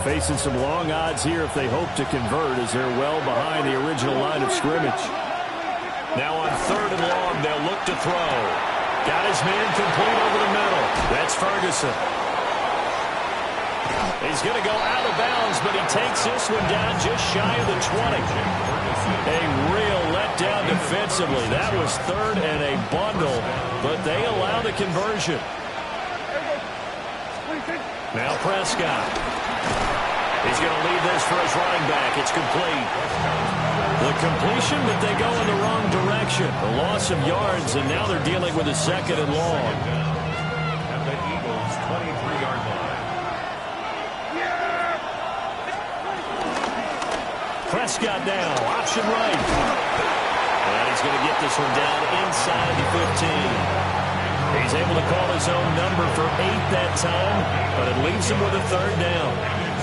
Facing some long odds here if they hope to convert, as they're well behind the original line of scrimmage. Now on 3rd and long, they'll look to throw. Got his man complete over the middle. That's Ferguson. He's going to go out of bounds, but he takes this one down just shy of the 20. A real letdown defensively. That was 3rd and a bundle, but they allow the conversion. Now Prescott. He's going to leave this for his running back. It's complete. The completion, but they go in the wrong direction. A loss of yards, and now they're dealing with a 2nd and long. At the Eagles' 23-yard line. Prescott now, option right. And he's going to get this one down inside the 15. He's able to call his own number for 8 that time, but it leaves him with a 3rd down.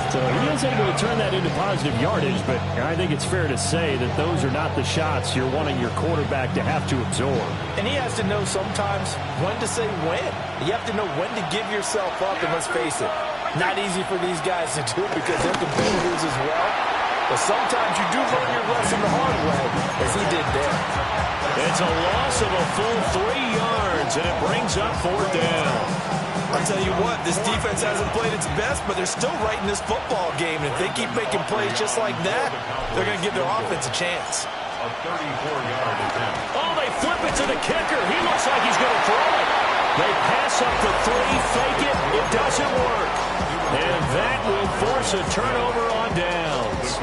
So he is able to turn that into positive yardage, but I think it's fair to say that those are not the shots you're wanting your quarterback to have to absorb. And he has to know sometimes when to say when. You have to know when to give yourself up, and let's face it, not easy for these guys to do because they're competitors as well. But sometimes you do learn your lesson the hard way, as he did there. It's a loss of a full 3 yards, and it brings up 4th down. I'll tell you what, this defense hasn't played its best, but they're still right in this football game. And if they keep making plays just like that, they're going to give their offense a chance. A 34-yard attempt. Oh, they flip it to the kicker. He looks like he's going to throw it. They pass up the 3, fake it. It doesn't work. And that will force a turnover on downs.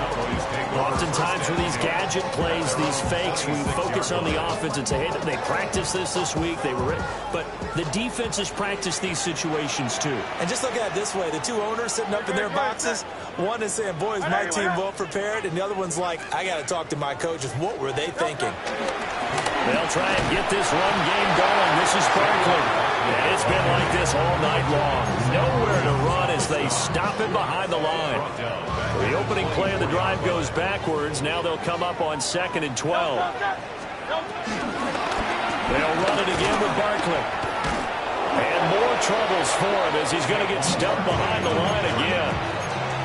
Oftentimes with these gadget plays, these fakes, we focus on the offense and say, hey, they practiced this week. They were, but the defense has practiced these situations too. And just look at it this way. The two owners sitting up in their boxes, one is saying, boys, my team well prepared, and the other one's like, I got to talk to my coaches. What were they thinking? They'll try and get this run game going. This is Barkley. And it's been like this all night long. Nowhere to run as they stop him behind the line. The opening play of the drive goes backwards. Now they'll come up on 2nd and 12. They'll run it again with Barkley. And more troubles for him as he's going to get stuck behind the line again.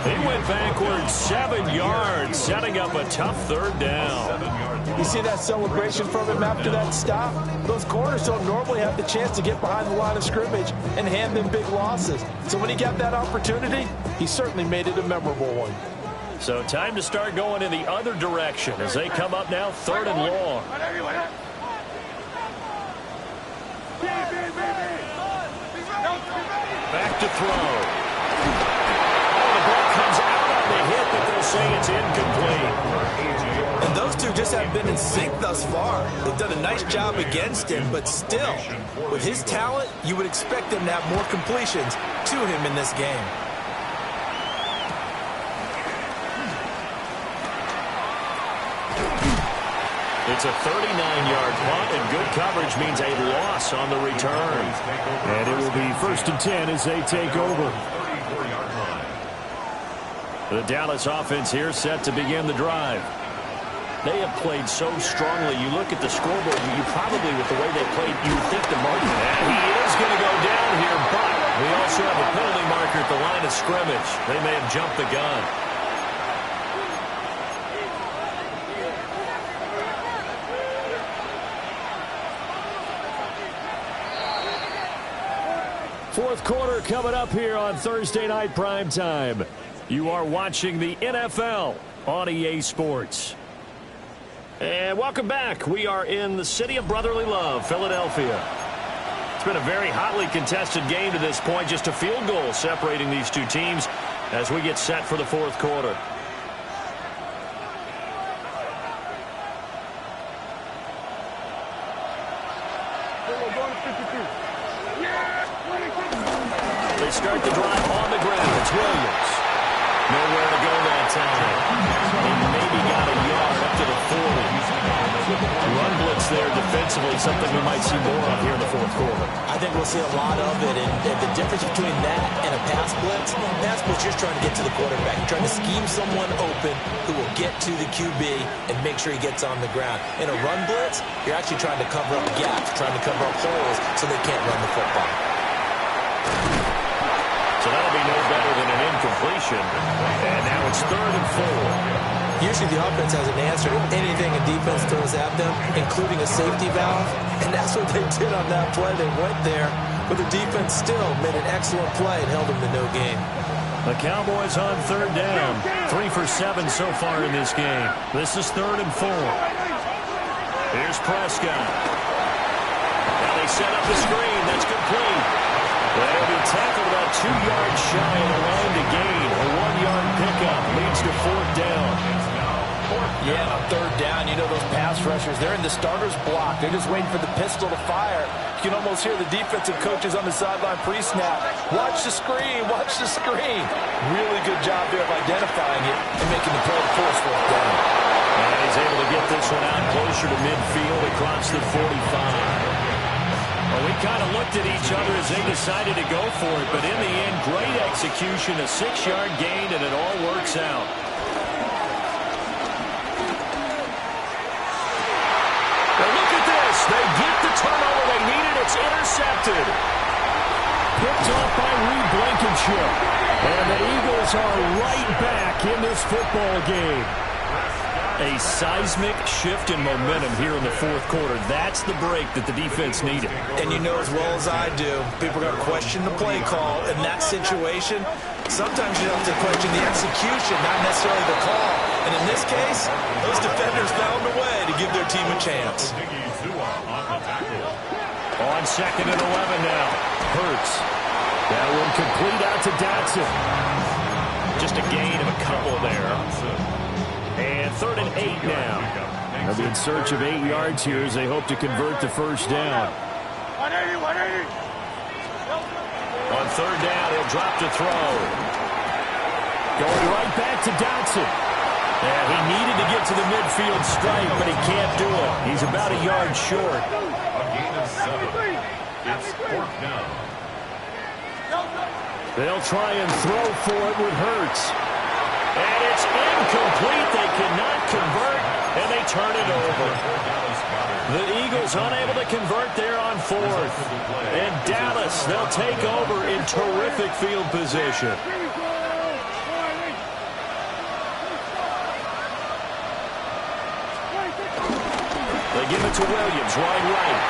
He went backwards 7 yards, setting up a tough 3rd down. You see that celebration from him after that stop? Those corners don't normally have the chance to get behind the line of scrimmage and hand them big losses. So when he got that opportunity, he certainly made it a memorable one. So time to start going in the other direction as they come up now 3rd and long. Back to throw. Say it's incomplete. And those two just have been in sync thus far. They've done a nice job against him, but still, with his talent, you would expect them to have more completions to him in this game. It's a 39-yard punt, and good coverage means a loss on the return. And it will be 1st and 10 as they take over. The Dallas offense here set to begin the drive. They have played so strongly. You look at the scoreboard, you probably, with the way they played, you would think the margin. And he is going to go down here, but we also have a penalty marker at the line of scrimmage. They may have jumped the gun. Fourth quarter coming up here on Thursday Night Primetime. You are watching the NFL on EA Sports. And welcome back. We are in the city of brotherly love, Philadelphia. It's been a very hotly contested game to this point. Just a field goal separating these two teams as we get set for the fourth quarter. They start the drive on the ground. It's Williams. Nowhere to go that time. They maybe got a yard up to the 40. Run blitz there defensively, something we might see more of here in the fourth quarter. I think we'll see a lot of it, and the difference between that and a pass blitz, you're trying to get to the quarterback. You're trying to scheme someone open who will get to the QB and make sure he gets on the ground. In a run blitz, you're actually trying to cover up gaps, trying to cover up holes so they can't run the football. So that'll be no better than an incompletion. And now it's 3rd and 4. Usually the offense has an answer to anything a defense throws at them, including a safety valve. And that's what they did on that play. They went there, but the defense still made an excellent play and held them to no gain. The Cowboys on 3rd down. 3 for 7 so far in this game. This is 3rd and 4. Here's Prescott. Now they set up the screen. That's complete. They'll be tackled about 2 yards shy of the line to gain. A 1-yard pickup leads to 4th down. Yeah, on 3rd down, you know those pass rushers, they're in the starter's block. They're just waiting for the pistol to fire. You can almost hear the defensive coaches on the sideline pre-snap. Watch the screen, watch the screen. Really good job there of identifying it and making the play force 4th down. And he's able to get this one out closer to midfield across the 45. Well, we kind of looked at each other as they decided to go for it, but in the end, great execution, a 6-yard gain, and it all works out. Well, look at this. They get the turnover they needed. It's intercepted. Picked off by Reed Blankenship. And the Eagles are right back in this football game. A seismic shift in momentum here in the fourth quarter. That's the break that the defense needed. And you know as well as I do, people are going to question the play call. In that situation, sometimes you have to question the execution, not necessarily the call. And in this case, those defenders found a way to give their team a chance. On 2nd and 11 now. Hurts. That one complete out to Dotson. Just a gain of a couple there. And 3rd and 8 now. They'll be in search of 8 yards here as they hope to convert the first down. 180. On 3rd down, he'll drop to throw. Going right back to Dotson. And he needed to get to the midfield stripe, but he can't do it. He's about a yard short. A gain of 7. It's 4th down. They'll try and throw for it with Hurts. And it's incomplete. They cannot convert, and they turn it over. The Eagles unable to convert there on 4th. And Dallas, they'll take over in terrific field position. They give it to Williams, wide right.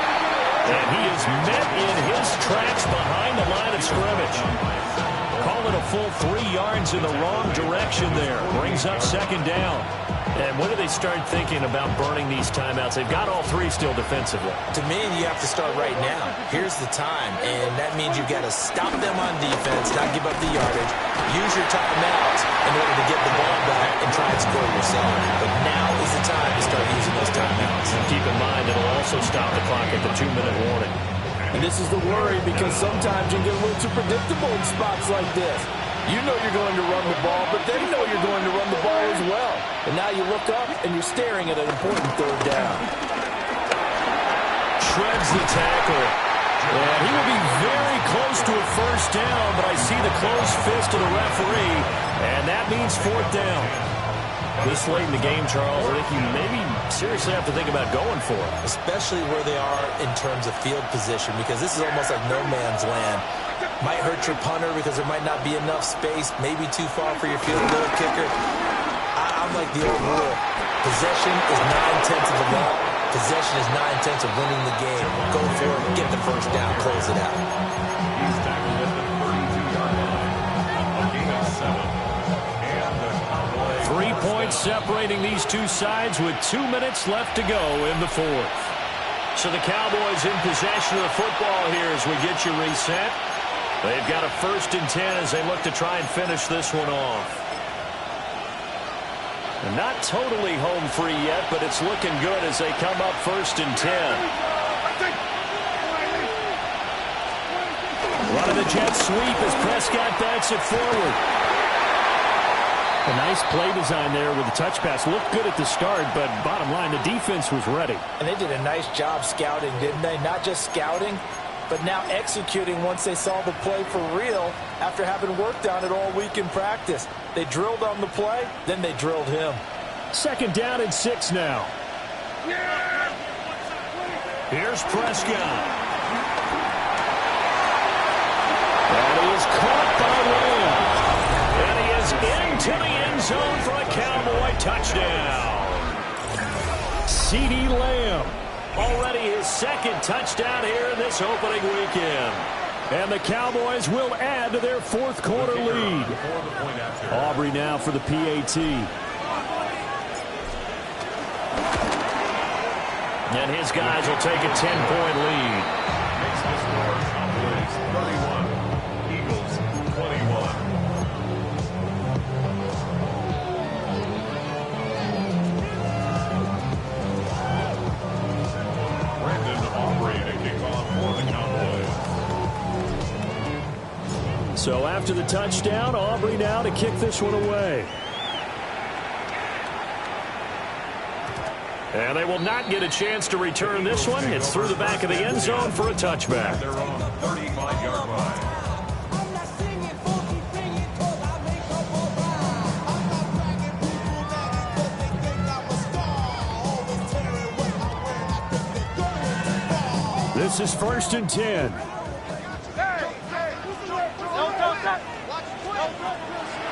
And he is met in his tracks behind the line of scrimmage. Call it a full 3 yards in the wrong direction there. Brings up 2nd down. And when do they start thinking about burning these timeouts? They've got all 3 still defensively. To me, you have to start right now. Here's the time, and that means you've got to stop them on defense, not give up the yardage. Use your timeouts in order to get the ball back and try and score yourself. But now is the time to start using those timeouts. And keep in mind, it'll also stop the clock at the 2-minute warning. And this is the worry because sometimes you get a little too predictable in spots like this. You know you're going to run the ball, but they know you're going to run the ball as well. And now you look up and you're staring at an important 3rd down. Shreds the tackle. And he will be very close to a first down, but I see the closed fist of the referee, and that means 4th down. This late in the game, Charles, I think you maybe seriously have to think about going for it. Especially where they are in terms of field position, because this is almost like no man's land. Might hurt your punter because there might not be enough space, maybe too far for your field goal kicker. I'm like the old rule. Possession is 9/10 of the law. Possession is 9/10 of winning the game. Go for it, get the first down, close it out. He's tackled at the 32-yard line. A gain of 7. 3 points separating these two sides with 2 minutes left to go in the fourth. So the Cowboys in possession of the football here as we get you reset. They've got a 1st and 10 as they look to try and finish this one off. And not totally home free yet, but it's looking good as they come up 1st and 10. Running the jet sweep as Prescott backs it forward. A nice play design there with the touch pass. Looked good at the start, but bottom line, the defense was ready. And they did a nice job scouting, didn't they? Not just scouting, but now executing once they saw the play for real after having worked on it all week in practice. They drilled on the play, then they drilled him. 2nd down and 6 now. Here's Prescott. And he is caught by Lamb. And he is into the end zone for a Cowboy touchdown. CeeDee Lamb. Already his 2nd touchdown here in this opening weekend. And the Cowboys will add to their 4th quarter lead. Aubrey now for the PAT. And his guys will take a 10-point lead. Makes the score Cowboys 31, Eagles 21. Brandon Aubrey to kick off for the Cowboys. So after the touchdown, Aubrey now to kick this one away. And they will not get a chance to return this one. It's through the back of the end zone for a touchback. Their own 35-yard line. This is 1st and 10.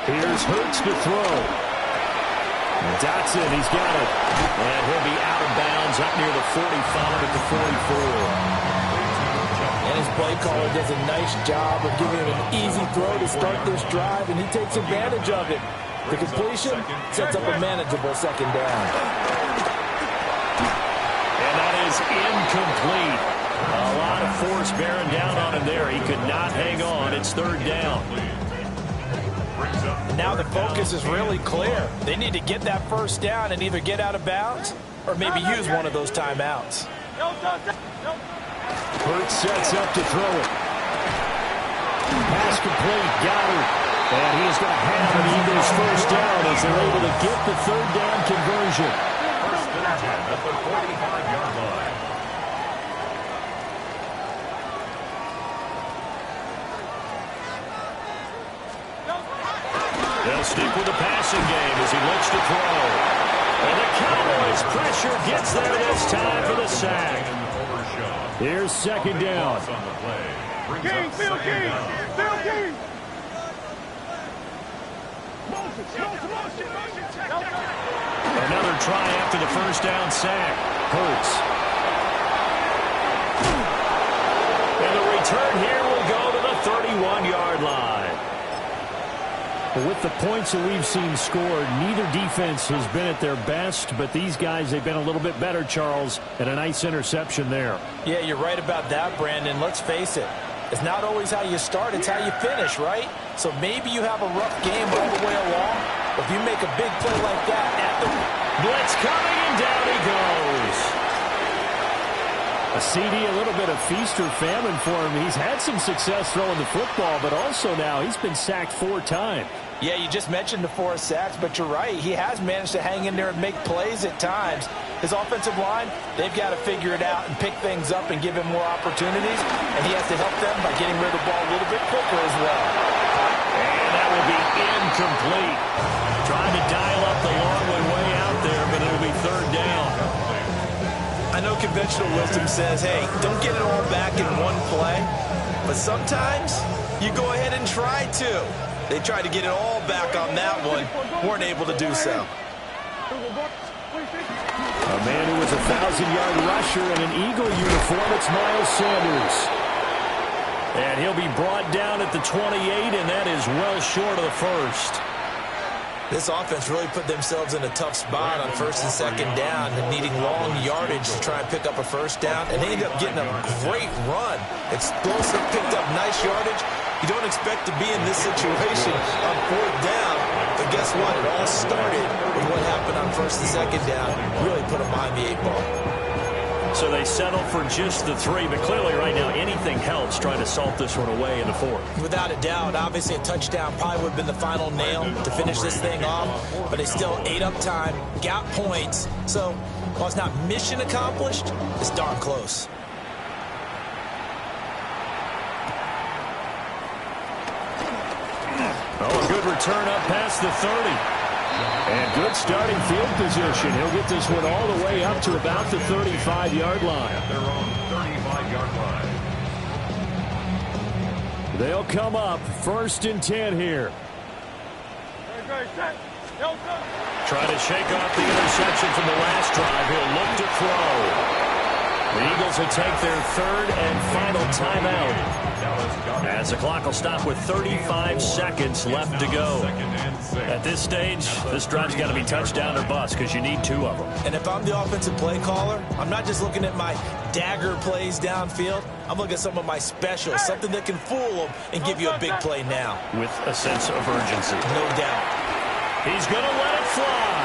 Here's Hurts to throw. Dotson, he's got it. And he'll be out of bounds up near the 45 at the 44. And his play caller does a nice job of giving him an easy throw to start this drive, and he takes advantage of it. The completion sets up a manageable 2nd down. And that is incomplete. A lot of force bearing down on him there. He could not hang on. It's 3rd down. Now the focus is really clear. They need to get that 1st down and either get out of bounds or maybe use one of those timeouts. Hurts sets up to throw it. Pass complete. Goddard. And he is going to have an Eagles 1st down as they're able to get the 3rd down conversion. 1st and 10 at the 45-yard line. They'll stick with the passing game as he looks to throw. And the Cowboys' pressure gets there this time for the sack. Here's 2nd down. King, Phil King, Phil King. Another try after the 1st down sack. Hurts. And the return here will go to the 31-yard line. With the points that we've seen scored, neither defense has been at their best, but these guys, they've been a little bit better, Charles, and a nice interception there. Yeah, you're right about that, Brandon. Let's face it. It's not always how you start, it's how you finish, right? So maybe you have a rough game all the way along, but if you make a big play like that at the blitz coming, and down he goes. A CD, a little bit of feast or famine for him. He's had some success throwing the football, but also now he's been sacked 4 times. Yeah, you just mentioned the 4 sacks, but you're right. He has managed to hang in there and make plays at times. His offensive line, they've got to figure it out and pick things up and give him more opportunities, and he has to help them by getting rid of the ball a little bit quicker as well. And that will be incomplete. Trying to dial up the long way out there, but it'll be third down. I know conventional wisdom says, hey, don't get it all back in one play. But sometimes you go ahead and try to. They tried to get it all back on that one. Weren't able to do so. A man who was a 1,000-yard rusher in an Eagle uniform, it's Miles Sanders. And he'll be brought down at the 28, and that is well short of the first. This offense really put themselves in a tough spot on first and second down and needing long yardage to try and pick up a first down. And they ended up getting a great run. Explosive, picked up nice yardage. You don't expect to be in this situation on fourth down. But guess what? It all started with what happened on first and second down. Really put them behind the 8 ball. So they settle for just the 3, but clearly right now anything helps trying to salt this one away in the 4th. Without a doubt, obviously a touchdown probably would have been the final nail to finish this thing off, but they still ate up time, got points. So while it's not mission accomplished, it's darn close. Oh, a good return up past the 30. And good starting field position. He'll get this one all the way up to about the 35-yard line. At their own 35-yard line. They'll come up 1st and 10 here. Trying to shake off the interception from the last drive. He'll look to throw. The Eagles will take their 3rd and final timeout, as the clock will stop with 35 seconds left to go. At this stage, this drive's got to be touchdown or bust because you need 2 of them. And if I'm the offensive play caller, I'm not just looking at my dagger plays downfield. I'm looking at some of my specials, something that can fool them and give you a big play now. With a sense of urgency. No doubt. He's going to let it fly.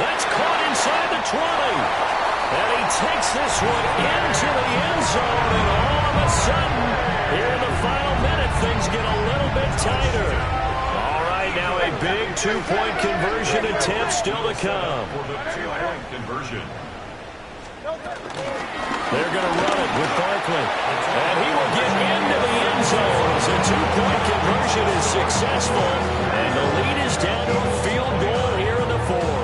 That's caught inside the 20. And he takes this one into the end zone, and all of a sudden, here in the final minute, things get a little bit tighter. All right, now a big 2-point conversion attempt still to come. For the 2-point conversion. They're going to run it with Barkley. And he will get into the end zone as a 2-point conversion is successful. And the lead is down to a field goal here in the 4th.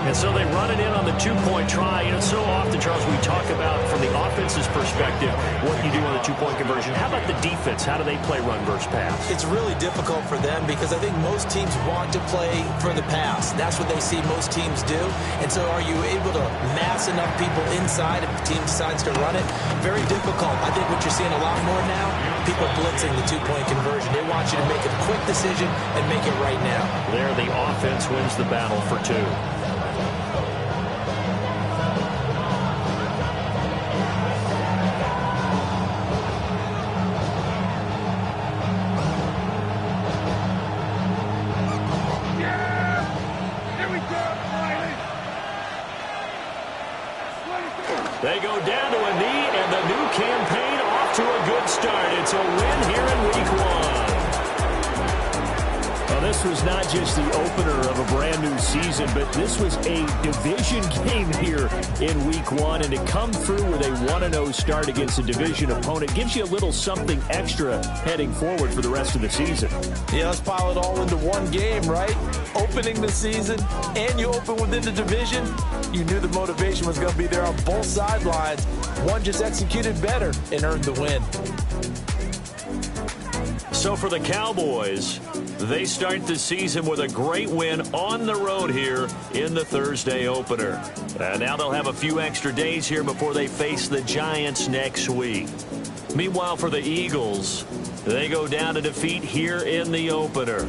And so they run it in on the 2-point try. You know, so often, Charles, we talk about, from the offense's perspective, what you do on the 2-point conversion. How about the defense? How do they play run versus pass? It's really difficult for them because I think most teams want to play for the pass. That's what they see most teams do. And so are you able to mass enough people inside if the team decides to run it? Very difficult. I think what you're seeing a lot more now, people blitzing the 2-point conversion. They want you to make a quick decision and make it right now. There, the offense wins the battle for 2. They go down to a knee, and the new campaign off to a good start. It's a win here in Week 1. Well, this was not just the opener of a brand-new season, but this was a division game here in Week 1. And to come through with a 1-0 start against a division opponent gives you a little something extra heading forward for the rest of the season. Yeah, let's pile it all into one game, right? Opening the season, and you open within the division. You knew the motivation was going to be there on both sidelines. One just executed better and earned the win. So for the Cowboys, they start the season with a great win on the road here in the Thursday opener. Now they'll have a few extra days here before they face the Giants next week. Meanwhile, for the Eagles, they go down to defeat here in the opener.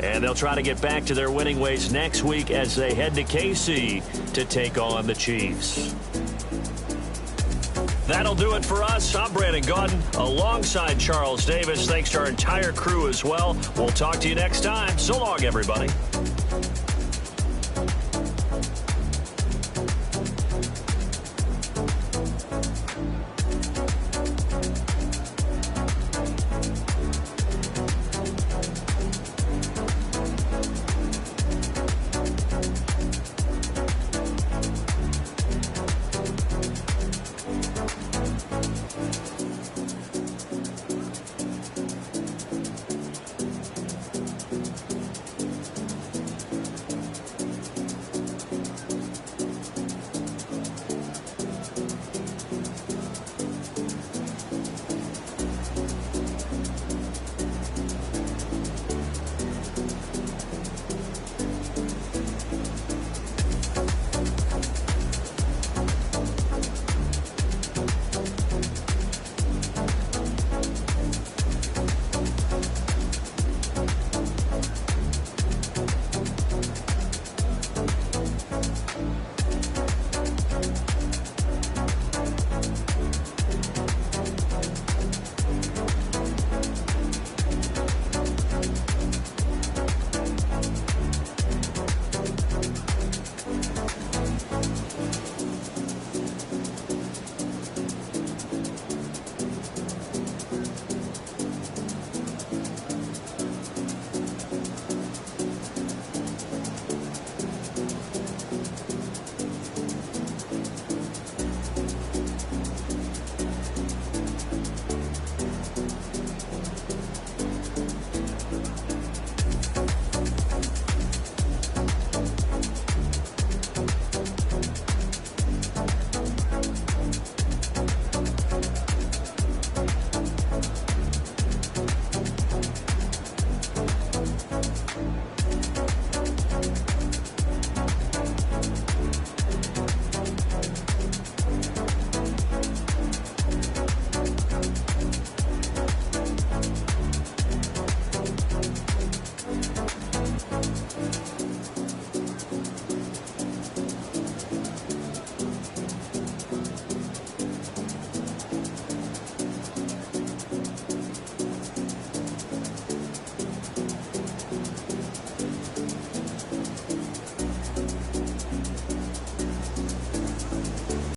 And they'll try to get back to their winning ways next week as they head to KC to take on the Chiefs. That'll do it for us. I'm Brandon Gaudin alongside Charles Davis. Thanks to our entire crew as well. We'll talk to you next time. So long, everybody.